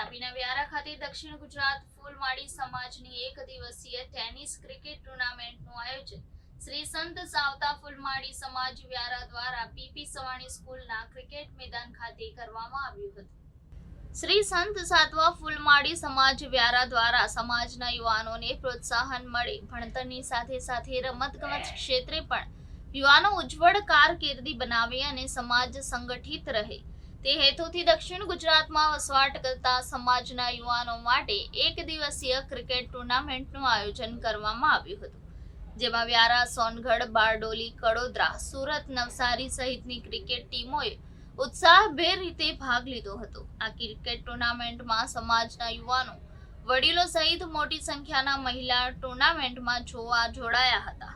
તાપીના વ્યારા ખાતે દક્ષિણ ગુજરાત ફૂલમાળી સમાજની એક દિવસીય ટેનિસ ક્રિકેટ ટુર્નામેન્ટનું આયોજન શ્રી સંત સાવતા ફૂલમાળી સમાજ વ્યારા દ્વારા પીપી સવાણી સ્કૂલના ક્રિકેટ મેદાન ખાતે કરવામાં આવ્યું હતું। શ્રી સંત સાતવા ફૂલમાળી સમાજ વ્યારા દ્વારા સમાજના યુવાનોને પ્રોત્સાહન મળે, ભણતરની સાથે સાથે રમતગમત ક્ષેત્રે પણ યુવાનો ઉજ્જવળ કારકિર્દી બનાવે અને સમાજ સંગઠિત રહે તે હેતુથી દક્ષિણ ગુજરાતમાં વસવાટ કરતા સમાજના યુવાનો માટે એક દિવસીય ક્રિકેટ ટુર્નામેન્ટનું આયોજન કરવામાં આવ્યું હતું, જેમાં વ્યારા, સોનગઢ, બારડોલી, કડોદરા, સુરત, નવસારી સહિતની ક્રિકેટ ટીમોએ ઉત્સાહભેર રીતે ભાગ લીધો હતો। આ ક્રિકેટ ટુર્નામેન્ટમાં સમાજના યુવાનો, વડીલો સહિત મોટી સંખ્યાના મહિલા ટુર્નામેન્ટમાં જોડાયા હતા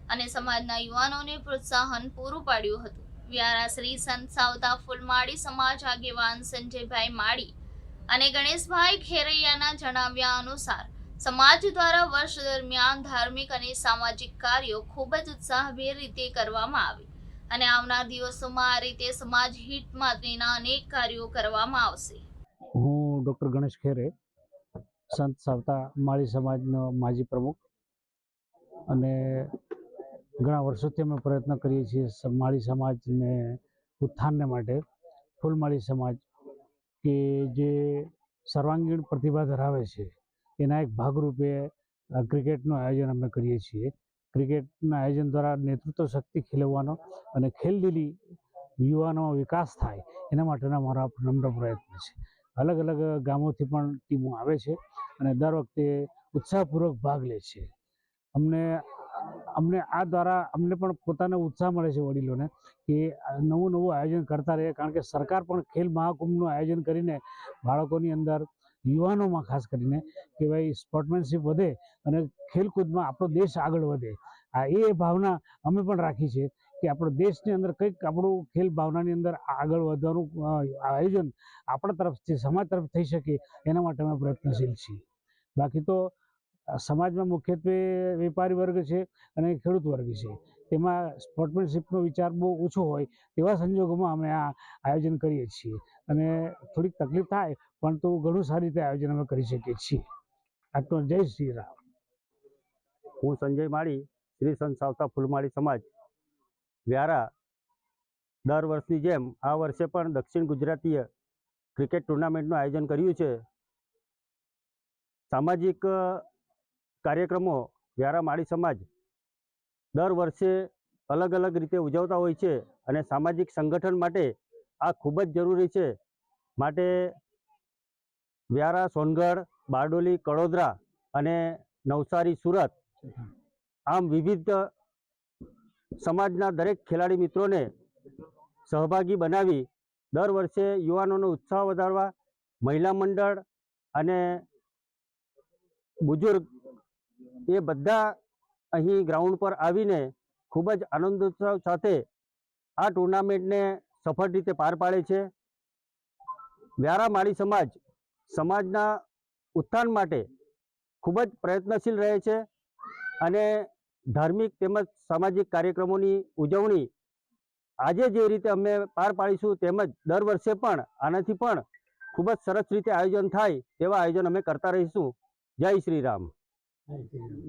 અને સમાજના યુવાનોને પ્રોત્સાહન પૂરું પાડ્યું હતું। વ્યારા શ્રી સંત સાવતા ફૂલમાળી સમાજ આગેવાન સંજયભાઈ માળી અને ગણેશભાઈ ખેરૈયાના જણાવ્યા અનુસાર સમાજ દ્વારા વર્ષ દરમિયાન ધાર્મિક અને સામાજિક કાર્યો ખૂબ જ ઉત્સાહભેર રીતે કરવામાં આવે અને આવનાર દિવસોમાં આ રીતે સમાજ હિત માટેના અનેક કાર્યો કરવામાં આવશે। હું ડૉક્ટર ગણેશ ખેરે, સંત સાવતા માળી સમાજનો માજી પ્રમુખ અને ઘણા વર્ષોથી અમે પ્રયત્ન કરીએ છીએ માળી સમાજને ઉત્થાનને માટે। ફૂલમાળી સમાજ કે જે સર્વાંગીણ પ્રતિભા ધરાવે છે એના એક ભાગરૂપે ક્રિકેટનું આયોજન અમે કરીએ છીએ। ક્રિકેટના આયોજન દ્વારા નેતૃત્વ શક્તિ ખીલવવાનો અને ખેલદિલી યુવાનોમાં વિકાસ થાય એના માટેના મારા નમ્ર પ્રયત્ન છે। અલગ અલગ ગામોથી પણ ટીમો આવે છે અને દર વખતે ઉત્સાહપૂર્વક ભાગ લે છે। અમને આ દ્વારા અમને પણ પોતાનો ઉત્સાહ મળે છે વડીલોને કે નવું આયોજન કરતા રહે, કારણ કે સરકાર પણ ખેલ મહાકુંભનું આયોજન કરીને બાળકોની અંદર, યુવાનોમાં ખાસ કરીને કે ભાઈ સ્પોર્ટમેનશીપ વધે અને ખેલકૂદમાં આપણો દેશ આગળ વધે, એ ભાવના અમે પણ રાખી છે કે આપણો દેશની અંદર કંઈક આપણું ખેલ ભાવનાની અંદર આગળ વધવાનું આયોજન આપણા તરફથી, સમાજ તરફ થઈ શકે એના માટે અમે પ્રયત્નશીલ છીએ। બાકી તો સમાજમાં મુખ્યત્વે વેપારી વર્ગ છે અને ખેડૂત વર્ગ છે, તેમાં સ્પોર્ટમેનશીપનો વિચાર બહુ ઓછો હોય તેવા સંજોગોમાં અમે આ આયોજન કરીએ છીએ અને થોડીક તકલીફ થાય પણ તો ઘણું સારી રીતે આયોજન અમે કરી શકીએ છીએ। આટલો જય શ્રી રામ। હું સંજય માળી, શ્રી સંત સાવતા ફૂલમાળી સમાજ વ્યારા દર વર્ષની જેમ આ વર્ષે પણ દક્ષિણ ગુજરાતીય ક્રિકેટ ટુર્નામેન્ટનું આયોજન કર્યું છે। સામાજિક કાર્યક્રમો વ્યારા માળી સમાજ દર વર્ષે અલગ અલગ રીતે ઉજવતા હોય છે અને સામાજિક સંગઠન માટે આ ખૂબ જ જરૂરી છે। માટે વ્યારા, સોનગઢ, બારડોલી, કડોદરા અને નવસારી, સુરત આમ વિવિધ સમાજના દરેક ખેલાડી મિત્રોને સહભાગી બનાવી દર વર્ષે યુવાનોનો ઉત્સાહ વધારવા મહિલા મંડળ અને બુજુર્ગ એ બધા અહીં ગ્રાઉન્ડ પર આવીને ખૂબ જ આનંદોત્સવ સાથે આ ટુર્નામેન્ટને સફળ રીતે પાર પાડે છે। વ્યારા માળી સમાજ સમાજના ઉત્થાન માટે ખૂબ જ પ્રયત્નશીલ રહે છે અને ધાર્મિક તેમજ સામાજિક કાર્યક્રમોની ઉજવણી આજે જે રીતે અમે પાર પાડીશું તેમજ દર વર્ષે પણ આનાથી પણ ખૂબ જ સરસ રીતે આયોજન થાય તેવા આયોજન અમે કરતા રહીશું। જય શ્રી રામ।